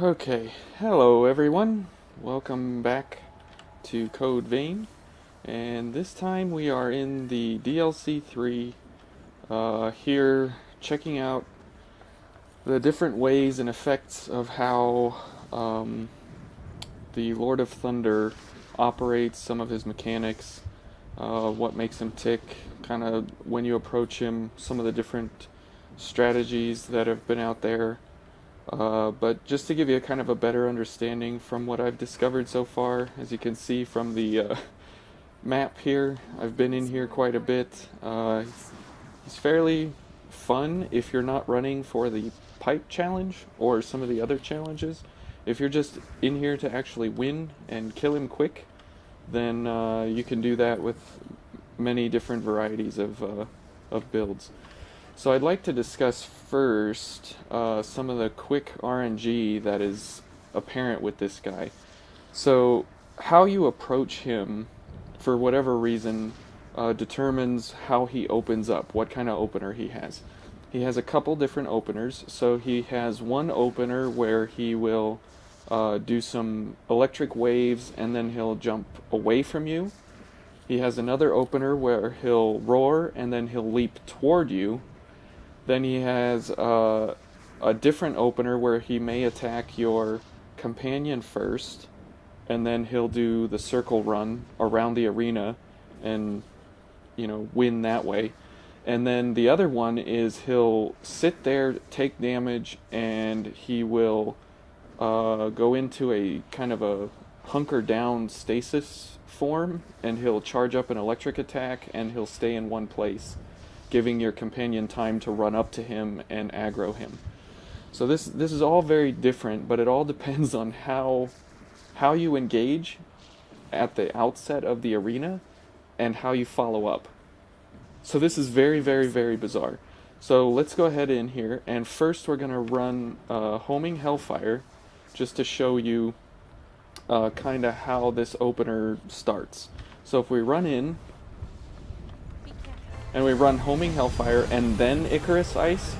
Okay, hello everyone. Welcome back to Code Vein, and this time we are in the DLC 3, here checking out the different ways and effects of how the Lord of Thunder operates, some of his mechanics, what makes him tick, kind of when you approach him, some of the different strategies that have been out there. But just to give you a kind of a better understanding from what I've discovered so far, as you can see from the map here, I've been in here quite a bit. He's fairly fun if you're not running for the pipe challenge or some of the other challenges. If you're just in here to actually win and kill him quick, then you can do that with many different varieties of builds. So I'd like to discuss first some of the quick RNG that is apparent with this guy. So how you approach him, for whatever reason, determines how he opens up, what kind of opener he has. He has a couple different openers. So he has one opener where he will do some electric waves and then he'll jump away from you. He has another opener where he'll roar and then he'll leap toward you. Then he has a different opener where he may attack your companion first, and then he'll do the circle run around the arena and, win that way. And then the other one is he'll sit there, take damage, and he will go into a kind of a hunker down stasis form, and he'll charge up an electric attack, and he'll stay in one place, giving your companion time to run up to him and aggro him. So this is all very different, but it all depends on how you engage at the outset of the arena and how you follow up. So this is very, very, very bizarre. So let's go ahead in here, and first we're going to run Homing Hellfire, just to show you kind of how this opener starts. So if we run in, and we run Homing Hellfire and then Icarus Ice,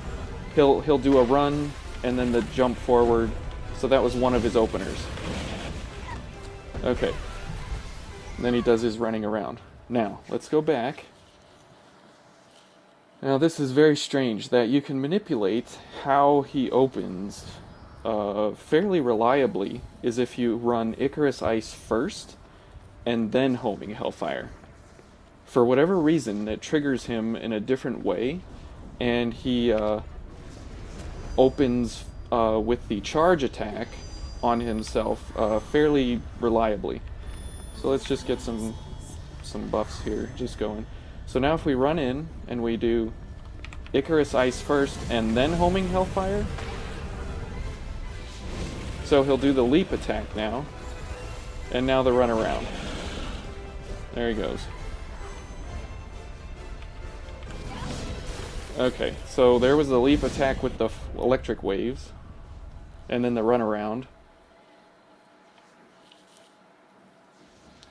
he'll do a run and then the jump forward. So that was one of his openers. Okay. And then he does his running around. Now, let's go back. Now this is very strange that you can manipulate how he opens fairly reliably, is if you run Icarus Ice first and then Homing Hellfire. For whatever reason, it triggers him in a different way, and he opens with the charge attack on himself fairly reliably. So let's just get some buffs here just going. So now if we run in and we do Icarus Ice first and then Homing Hellfire, so he'll do the leap attack now, and now the run around. There he goes. Okay, so there was the leap attack with the electric waves, and then the run around.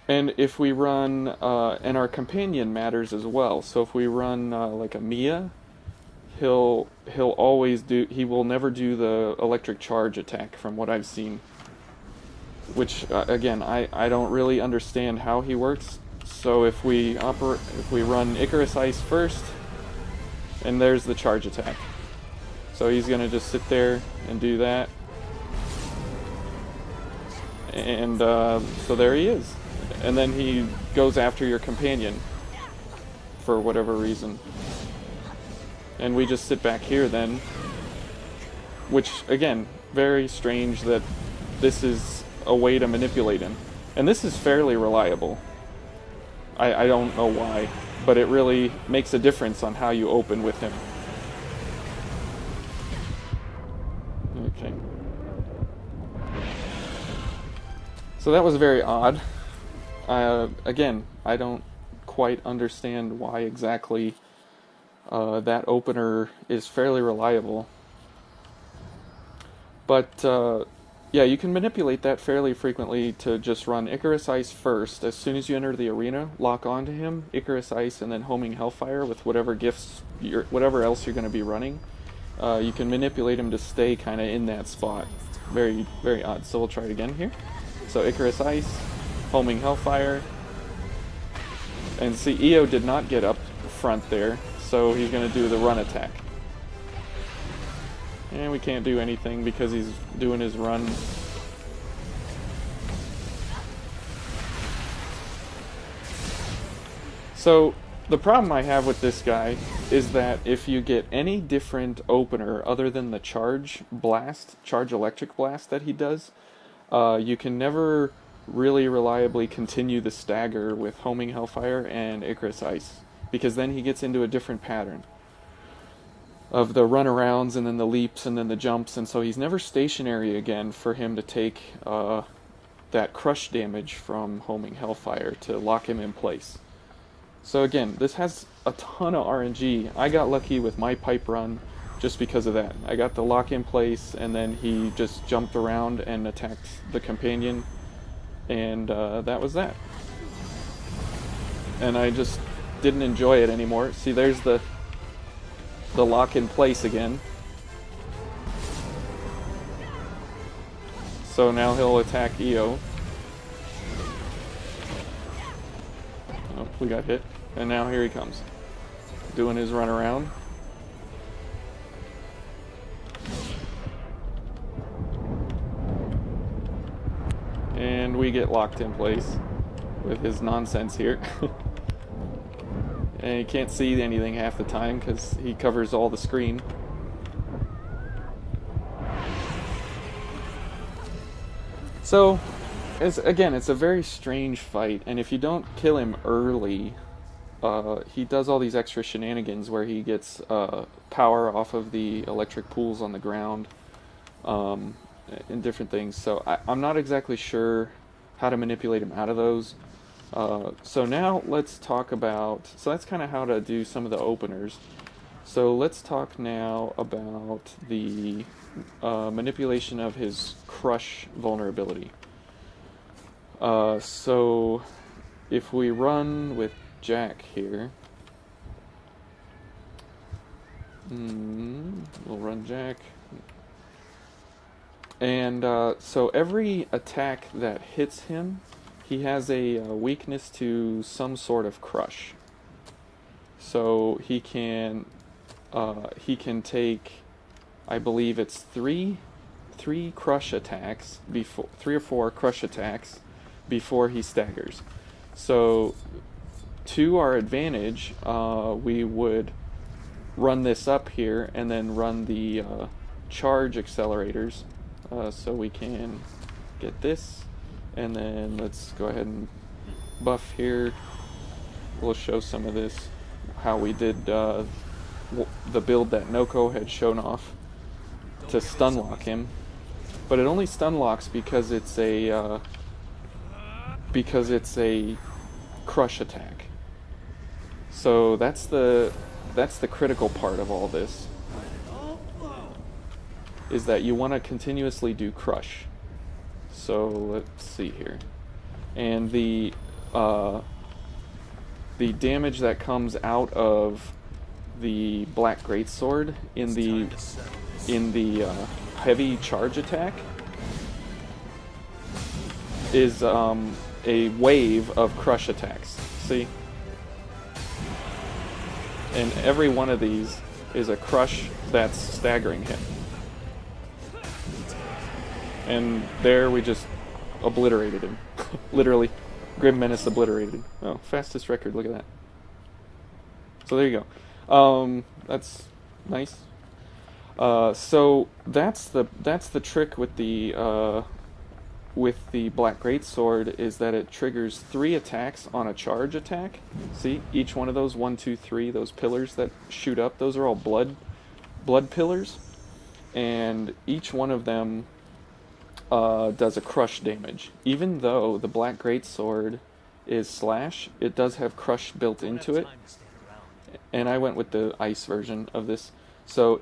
And if we run, and our companion matters as well. So if we run like a Mia, he'll always do. He will never do the electric charge attack, from what I've seen. Which again, I don't really understand how he works. So if we run Icarus Ice first. And there's the charge attack. So he's going to just sit there and do that. And so there he is. And then he goes after your companion for whatever reason. And we just sit back here then. Which, again, very strange that this is a way to manipulate him. And this is fairly reliable. I don't know why, but it really makes a difference on how you open with him. Okay. So that was very odd. Again, I don't quite understand why exactly that opener is fairly reliable. But yeah, you can manipulate that fairly frequently to just run Icarus Ice first. As soon as you enter the arena, lock onto him, Icarus Ice, and then Homing Hellfire with whatever gifts, whatever else you're going to be running. you can manipulate him to stay kind of in that spot. Very, very odd. So we'll try it again here. So Icarus Ice, homing Hellfire. And see, EO did not get up front there, so he's going to do the run attack. And we can't do anything because he's doing his run. So the problem I have with this guy is that if you get any different opener other than the charge electric blast that he does, you can never really reliably continue the stagger with homing Hellfire and Icarus Ice, because then he gets into a different pattern of the runarounds and then the leaps and then the jumps, and so he's never stationary again for him to take that crush damage from homing Hellfire to lock him in place. So again, this has a ton of RNG. I got lucky with my pipe run just because of that. I got the lock in place, and then he just jumped around and attacked the companion, and that was that. And I just didn't enjoy it anymore. See, there's the lock in place again. So now he'll attack EO. Oh, we got hit. And now here he comes, doing his run around. And we get locked in place with his nonsense here. And you can't see anything half the time because he covers all the screen. So, it's a very strange fight, and if you don't kill him early, he does all these extra shenanigans where he gets power off of the electric pools on the ground, and different things. So I'm not exactly sure how to manipulate him out of those. So now let's talk about, so that's kind of how to do some of the openers. So let's talk now about the manipulation of his crush vulnerability. So if we run with Jack here, we'll run Jack. And so every attack that hits him, he has a weakness to some sort of crush. So he can take, I believe it's three crush attacks before, 3 or 4 crush attacks before he staggers. So to our advantage, we would run this up here and then run the charge accelerators. So we can get this, and then let's go ahead and buff here. We'll show some of this, how we did the build that Noko had shown off to stun lock him, but it only stun locks because it's a crush attack. So that's the critical part of all this, is that you want to continuously do crush. So let's see here, and the damage that comes out of the Black Greatsword in the heavy charge attack is a wave of crush attacks. See, and every one of these is a crush that's staggering him. And there we just obliterated him. Literally. Grim Menace obliterated him. Oh, fastest record, look at that. So there you go. That's nice. So that's the trick with the Black Greatsword, is that it triggers 3 attacks on a charge attack. See, each one of those 1, 2, 3, those pillars that shoot up, those are all blood pillars, and each one of them does a crush damage. Even though the Black Greatsword is slash, it does have crush built into it. And I went with the ice version of this. So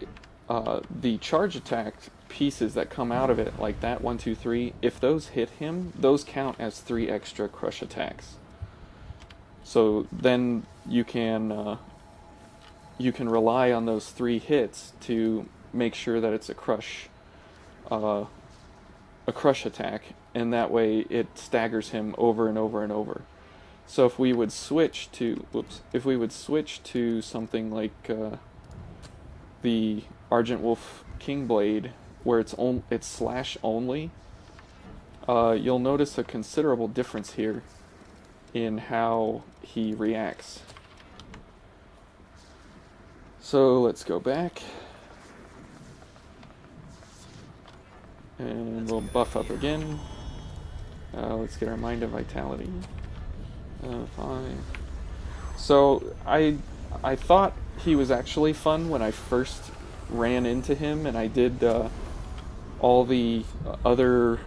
the charge attack pieces that come out of it, like that 1, 2, 3, if those hit him, those count as 3 extra crush attacks. So then you can rely on those 3 hits to make sure that it's uh, a crush attack, and that way it staggers him over and over and over. So if we would switch to, if we would switch to something like the Argent Wolf Kingblade, where it's slash only, you'll notice a considerable difference here in how he reacts. So let's go back. And we'll buff up again. Let's get our Mind of Vitality. 5. So I thought he was actually fun when I first ran into him, and I did all the other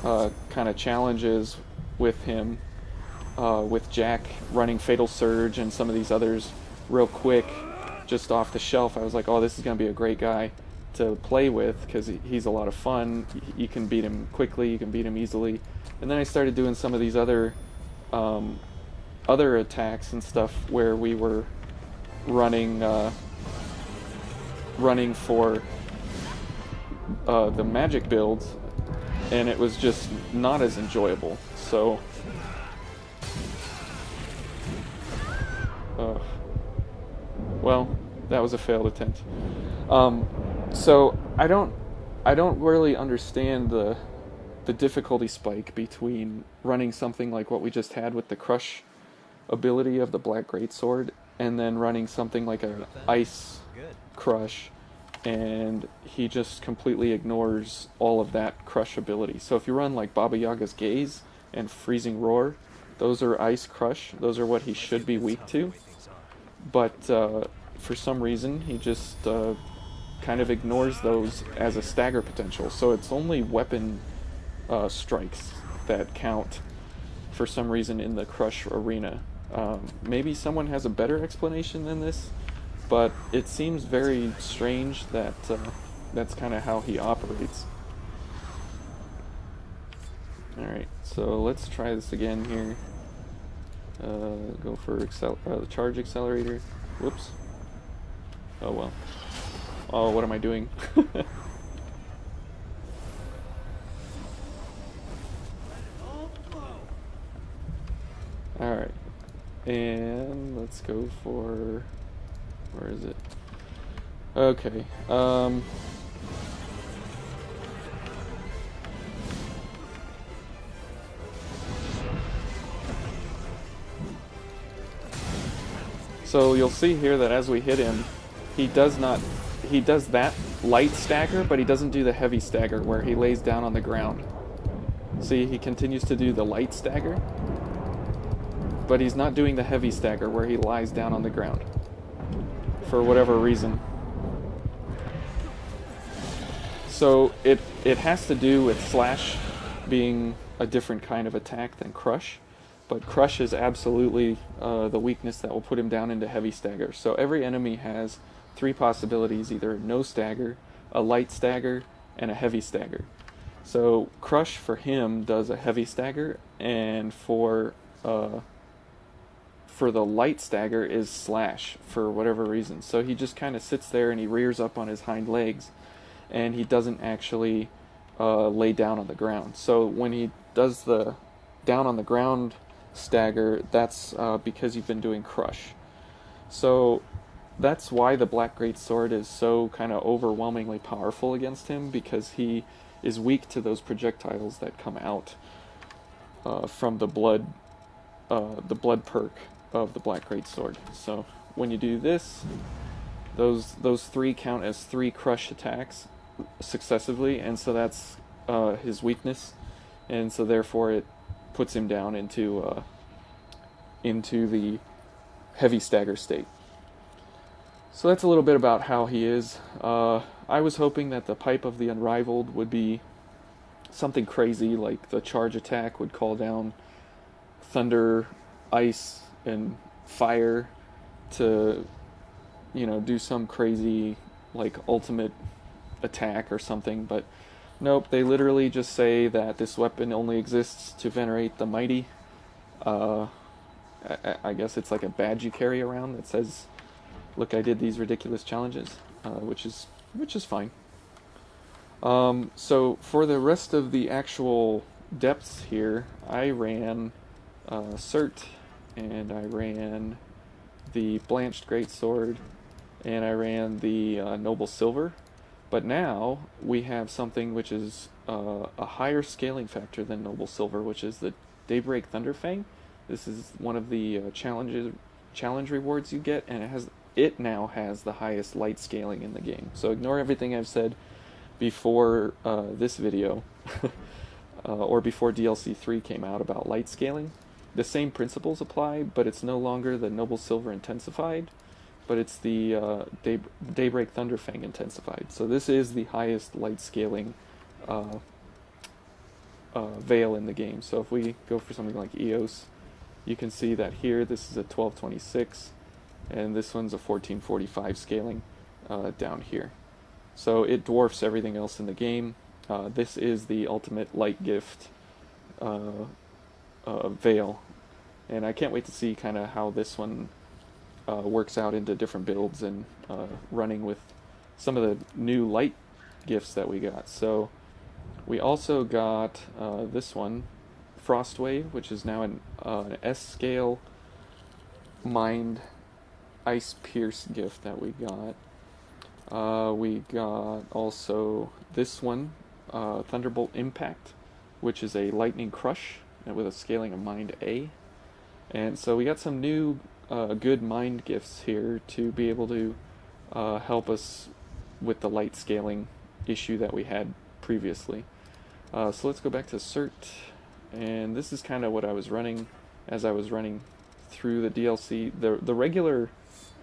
kind of challenges with him, with Jack running Fatal Surge and some of these others real quick, just off the shelf. I was like, oh, this is going to be a great guy to play with, because he's a lot of fun. You can beat him quickly, you can beat him easily. And then I started doing some of these other attacks and stuff where we were running for the magic builds, and it was just not as enjoyable. So well, that was a failed attempt. So I don't really understand the difficulty spike between running something like what we just had with the crush ability of the Black Greatsword, and then running something like a ice crush, and he just completely ignores all of that crush ability. So if you run like Baba Yaga's Gaze and Freezing Roar, those are ice crush, those are what he should be weak to, but for some reason he just kind of ignores those as a stagger potential. So it's only weapon strikes that count for some reason in the crush arena. Maybe someone has a better explanation than this, but it seems very strange that that's kind of how he operates. Alright, so let's try this again here. Go for the charge accelerator. Whoops. Oh well. Oh, what am I doing? Alright. And let's go for... where is it? Okay. So you'll see here that as we hit him, he does that light stagger, but he doesn't do the heavy stagger where he lays down on the ground. See, he continues to do the light stagger, but he's not doing the heavy stagger where he lies down on the ground, for whatever reason. So it has to do with slash being a different kind of attack than crush, but crush is absolutely the weakness that will put him down into heavy stagger. So every enemy has 3 possibilities: either no stagger, a light stagger, and a heavy stagger. So crush for him does a heavy stagger, and for the light stagger is slash for whatever reason. So he just kind of sits there and he rears up on his hind legs, and he doesn't actually lay down on the ground. So when he does the down on the ground stagger, that's because you've been doing crush. So that's why the Black Greatsword is so kind of overwhelmingly powerful against him, because he is weak to those projectiles that come out from the blood perk of the Black Greatsword. So when you do this, those 3 count as 3 crush attacks successively, and so that's his weakness, and so therefore it puts him down into the heavy stagger state. So that's a little bit about how he is. I was hoping that the Pipe of the Unrivaled would be something crazy, like the charge attack would call down thunder, ice, and fire to, do some crazy, like, ultimate attack or something, but nope, they literally just say that this weapon only exists to venerate the mighty. I guess it's like a badge you carry around that says, look, I did these ridiculous challenges, which is which is fine. So for the rest of the actual depths here, I ran Cert, and I ran the Blanched Greatsword, and I ran the Noble Silver. But now we have something which is a higher scaling factor than Noble Silver, which is the Daybreak Thunderfang. This is one of the challenge rewards you get, and it now has the highest light scaling in the game. So ignore everything I've said before this video, or before DLC 3 came out about light scaling. The same principles apply, but it's no longer the Noble Silver Intensified, but it's the Daybreak Thunderfang Intensified. So this is the highest light scaling veil in the game. So if we go for something like EOS, you can see that here this is a 1226, and this one's a 1445 scaling down here. So it dwarfs everything else in the game. This is the ultimate light gift veil, and I can't wait to see kind of how this one works out into different builds and running with some of the new light gifts that we got. So we also got this one, Frostwave, which is now an S scale Mind Ice Pierce gift that we got. We got also this one, Thunderbolt Impact, which is a Lightning Crush with a scaling of Mind A. And so we got some new good mind gifts here to be able to help us with the light scaling issue that we had previously. So let's go back to Cert, and this is kind of what I was running as I was running through the DLC. The regular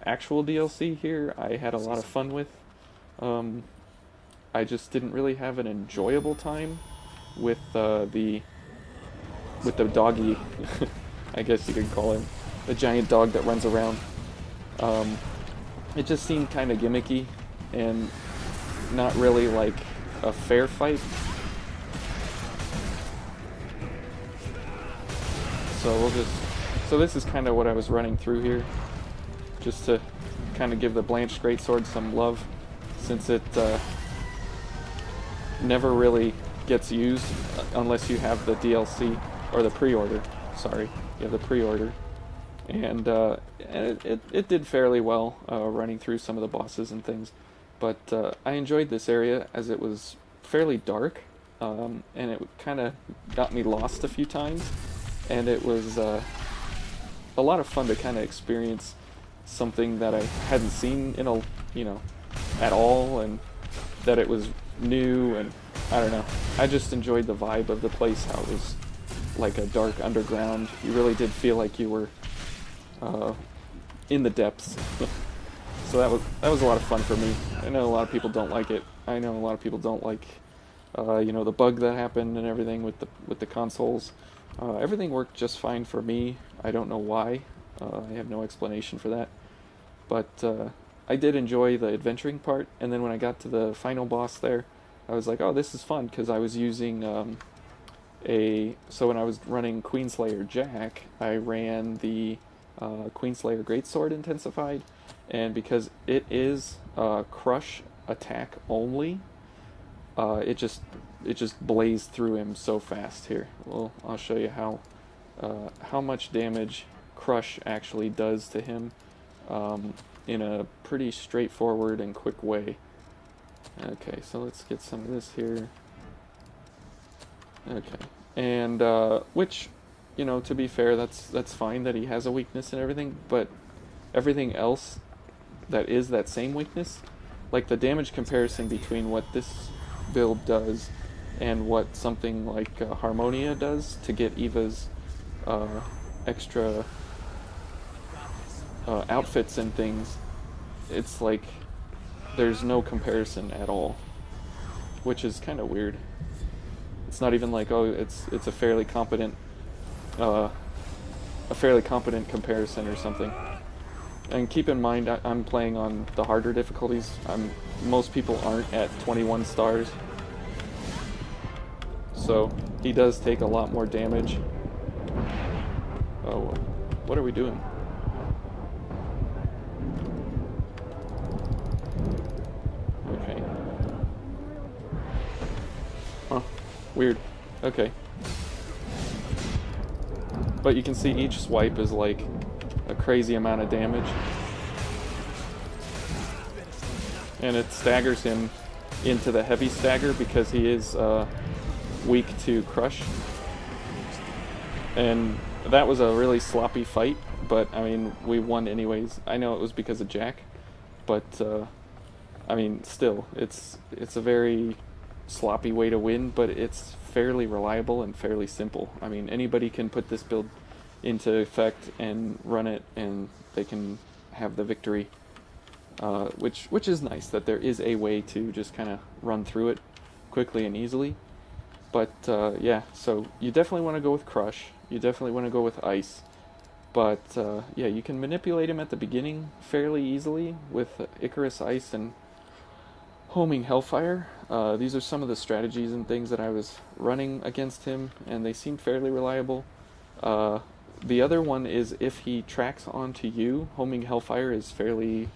actual DLC here I had a lot of fun with. I just didn't really have an enjoyable time with the doggy, I guess you could call him, the giant dog that runs around. It just seemed kind of gimmicky and not really like a fair fight. So this is kind of what I was running through here, just to kind of give the Blanched Greatsword some love, since it never really gets used unless you have the DLC or the pre-order. Sorry, you have the pre-order, and it did fairly well running through some of the bosses and things. But I enjoyed this area as it was fairly dark, and it kind of got me lost a few times, and it was a lot of fun to kind of experience something that I hadn't seen at all, and that it was new, and I don't know. I just enjoyed the vibe of the place, how it was like a dark underground. You really did feel like you were in the depths. So that was a lot of fun for me. I know a lot of people don't like it. I know a lot of people don't like the bug that happened and everything with the consoles. Everything worked just fine for me. I don't know why. I have no explanation for that. But I did enjoy the adventuring part, and then when I got to the final boss there, I was like, oh, this is fun, because I was using so when I was running Queenslayer Jack, I ran the Queenslayer Greatsword Intensified, and because it is crush attack only, it just blazed through him so fast here. Well, I'll show you how much damage crush actually does to him in a pretty straightforward and quick way. Okay, so let's get some of this here. Okay, and which, to be fair, that's fine that he has a weakness and everything, but everything else that is that same weakness, like the damage comparison between what this build does and what something like Harmonia does to get Eva's extra outfits and things, it's like there's no comparison at all, which is kind of weird. It's not even like, oh, it's a fairly competent comparison or something. And keep in mind, I'm playing on the harder difficulties. Most people aren't at 21 stars, so he does take a lot more damage. Oh, what are we doing? Okay. Weird. Okay. But you can see each swipe is like a crazy amount of damage. And it staggers him into the heavy stagger because he is weak to crush. And that was a really sloppy fight, but I mean, we won anyways. I know it was because of Jack, but I mean, still, it's a very sloppy way to win, but it's fairly reliable and fairly simple. I mean, anybody can put this build into effect and run it, and they can have the victory. Which is nice that there is a way to just kind of run through it quickly and easily. But yeah, so you definitely want to go with Crush. You definitely want to go with Ice. But yeah, you can manipulate him at the beginning fairly easily with Icarus Ice and Homing Hellfire. These are some of the strategies and things that I was running against him, and they seem fairly reliable. The other one is if he tracks onto you, Homing Hellfire is fairly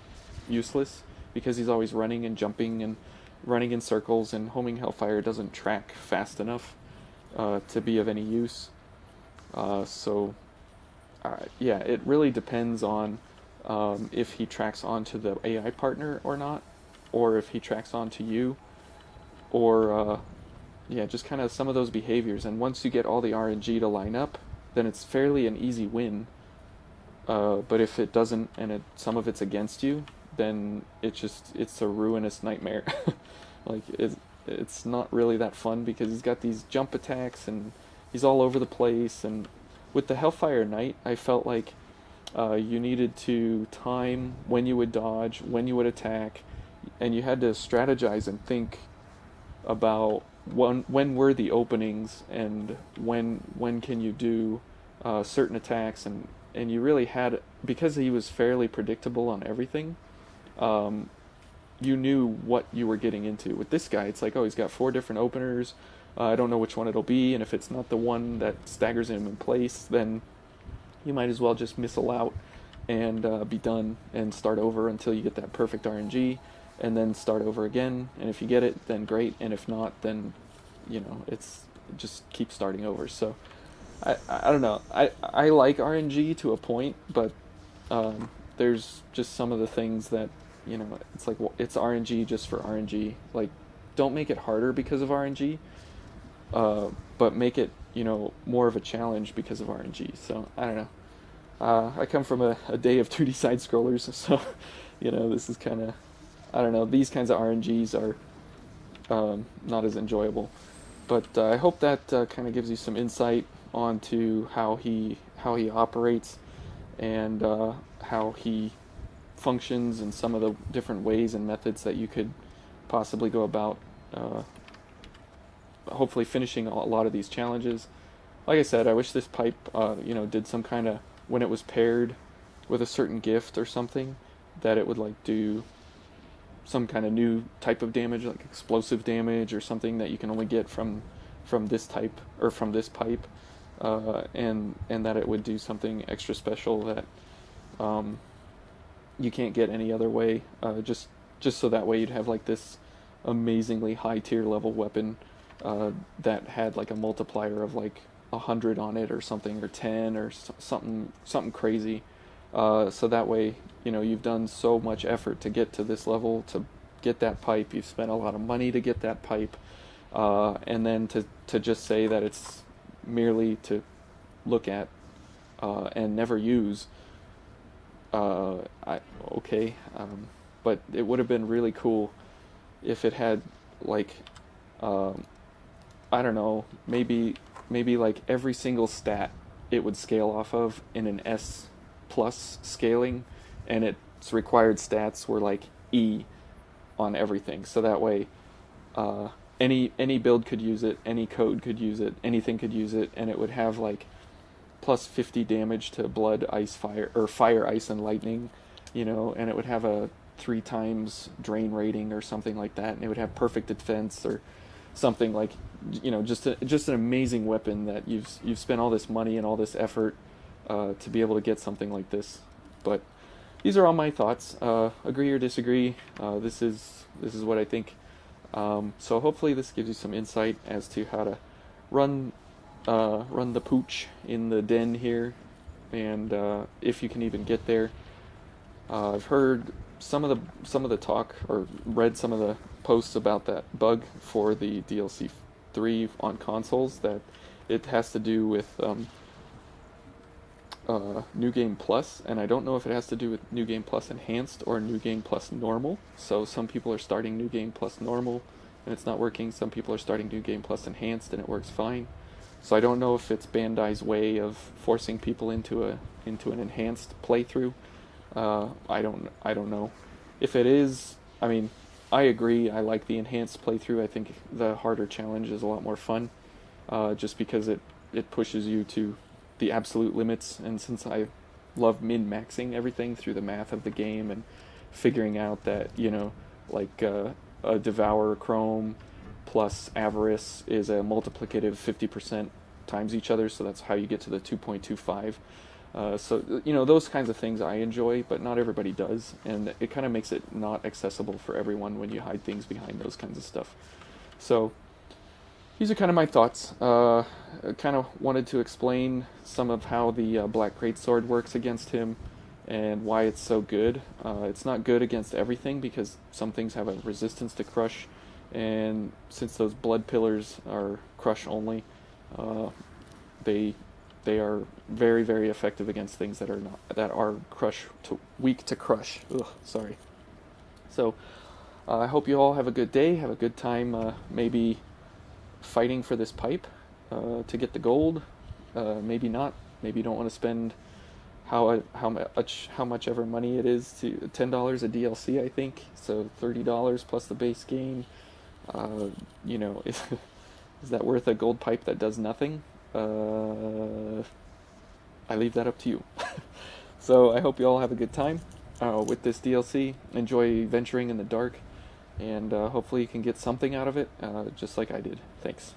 useless because he's always running and jumping and running in circles, and Homing Hellfire doesn't track fast enough to be of any use. So yeah, it really depends on if he tracks onto the AI partner or not, or if he tracks onto you, or yeah, just kind of some of those behaviors. And once you get all the RNG to line up, then it's fairly an easy win. But if it doesn't, and some of it's against you, then it's a ruinous nightmare. Like it's not really that fun because he's got these jump attacks and he's all over the place. And with the Hellfire Knight, I felt like you needed to time when you would dodge, when you would attack, and you had to strategize and think about when were the openings and when can you do certain attacks, and you really had, because he was fairly predictable on everything, you knew what you were getting into. With this guy, it's like, oh, he's got 4 different openers. I don't know which one it'll be, and if it's not the one that staggers him in place, then you might as well just missile out and be done and start over until you get that perfect RNG, and then start over again. And if you get it, then great, and if not, then it's just keep starting over. So I don't know. I like RNG to a point, but there's just some of the things that it's like, well, it's RNG just for RNG. Like, don't make it harder because of RNG, but make it more of a challenge because of RNG. So I don't know. I come from a day of 2D side scrollers, so this is kind of, I don't know. These kinds of RNGs are not as enjoyable. But I hope that kind of gives you some insight onto how he operates and how he functions and some of the different ways and methods that you could possibly go about hopefully finishing a lot of these challenges. Like I said, I wish this pipe did some kind of, when it was paired with a certain gift or something, that it would like do some kind of new type of damage, like explosive damage or something that you can only get from this type or from this pipe, and that it would do something extra special that you can't get any other way. Just so that way you'd have like this amazingly high tier level weapon that had like a multiplier of like 100 on it or something, or 10 or something crazy. So that way, you've done so much effort to get to this level, to get that pipe. You've spent a lot of money to get that pipe, and then to just say that it's merely to look at and never use. But it would have been really cool if it had like, I don't know, maybe like every single stat it would scale off of in an S plus scaling, and its required stats were like E on everything. So that way, any build could use it, any code could use it, anything could use it, and it would have like plus 50 damage to blood, ice, fire, or fire, ice, and lightning, and it would have a 3 times drain rating or something like that, and it would have perfect defense or something, like, just an amazing weapon that you've spent all this money and all this effort to be able to get something like this. But these are all my thoughts. Agree or disagree. This is what I think. So hopefully this gives you some insight as to how to run run the pooch in the den here, and if you can even get there. I've heard some of the talk or read some of the posts about that bug for the DLC 3 on consoles, that it has to do with New Game Plus, and I don't know if it has to do with New Game Plus Enhanced or New Game Plus Normal. So some people are starting New Game Plus Normal and it's not working. Some people are starting New Game Plus Enhanced and it works fine. So I don't know if it's Bandai's way of forcing people into an enhanced playthrough. I don't know. If it is, I mean, I agree. I like the enhanced playthrough. I think the harder challenge is a lot more fun, just because it pushes you to the absolute limits. And since I love min-maxing everything through the math of the game and figuring out that, like a Devour Chrome plus Avarice is a multiplicative 50% times each other, so that's how you get to the 2.25. So, those kinds of things I enjoy, but not everybody does, and it kind of makes it not accessible for everyone when you hide things behind those kinds of stuff. So, these are kind of my thoughts. I kind of wanted to explain some of how the Black Greatsword works against him and why it's so good. It's not good against everything because some things have a resistance to crush, and since those blood pillars are crush only, they are very, very effective against things that are weak to crush. Ugh, sorry. So I hope you all have a good day. Have a good time. Maybe fighting for this pipe to get the gold. Maybe not. Maybe you don't want to spend how much ever money it is to $10 a DLC. I think so. $30 plus the base game. Is that worth a gold pipe that does nothing? I leave that up to you. So I hope you all have a good time with this DLC. Enjoy venturing in the dark, and hopefully you can get something out of it, just like I did. Thanks.